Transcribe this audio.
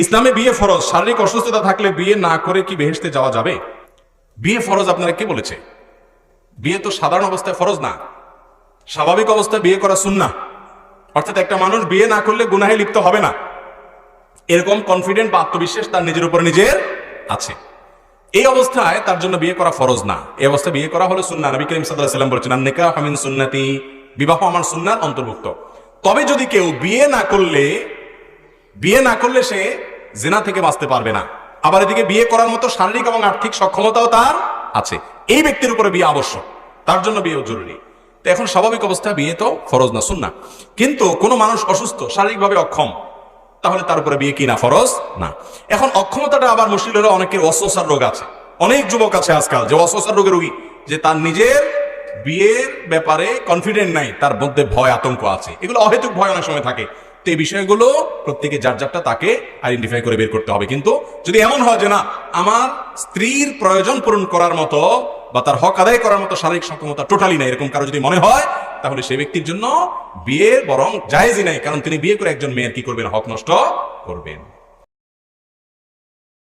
ইসলামে বিয়ে ফরজ। শারীরিক অসুস্থতা থাকলে বিয়ে না করে কি বেহেশতে যাওয়া যাবে? বিয়ে ফরজ আপনারা কে বলেছে? বিয়ে তো সাধারণ অবস্থায় ফরজ না, স্বাভাবিক অবস্থায় বিয়ে করা সুন্নাহ। অর্থাৎ একটা মানুষ বিয়ে না করলে গুনাহে লিপ্ত হবে না, এরকম কনফিডেন্ট বা আত্মবিশ্বাস তার নিজের উপর নিজের আছে। এই অবস্থায় তার জন্য বিয়ে করা ফরজ না, এই অবস্থায় বিয়ে করা হলো সুন্নাহ। নবী করিম সাল্লাল্লাহু আলাইহি ওয়াসাল্লাম বলেছেন, আন-নিকাহু মিন সুন্নতি, বিবাহ আমার সুন্নাহর অন্তর্ভুক্ত। তবে যদি কেউ বিয়ে না করলে সে জিনা থেকে বাঁচতে পারবে না, আবার এদিকে বিয়ে করার মতো শারীরিক এবং আর্থিক সক্ষমতাও তার আছে, এই ব্যক্তির উপরে বিয়ে আবশ্যক, তার জন্য বিয়েও জরুরি। তো এখন স্বাভাবিক অবস্থায় বিয়ে তো ফরজ না, সুন্নাহ। কিন্তু কোনো মানুষ অসুস্থ, শারীরিকভাবে অক্ষম, তাহলে তার উপরে বিয়ে কি না? ফরজ না। এখন অক্ষমতাটা আবার মুশকিল হলো, অনেকের ওয়াসওয়াসার রোগ আছে। অনেক যুবক আছে আজকাল যে ওয়াসওয়াসার রোগের রোগী, যে তার নিজের বিয়ের ব্যাপারে কনফিডেন্ট নাই, তার মধ্যে ভয় আতঙ্ক আছে। এগুলো অহেতুক ভয় অনেক সময় থাকে। তো এই বিষয়গুলো প্রত্যেকে যার যারটা তাকে আইডেন্টিফাই করে বের করতে হবে। কিন্তু যদি এমন হয় যে না, আমার স্ত্রীর প্রয়োজন পূরণ করার মতো বা তার হক আদায় করার মতো শারীরিক সক্ষমতা টোটালি নাই, এরকম কারো যদি মনে হয়, তাহলে সেই ব্যক্তির জন্য বিয়ে বরং জায়েজই নাই। কারণ তিনি বিয়ে করে একজন মেয়ের কি করবেন? হক নষ্ট করবেন।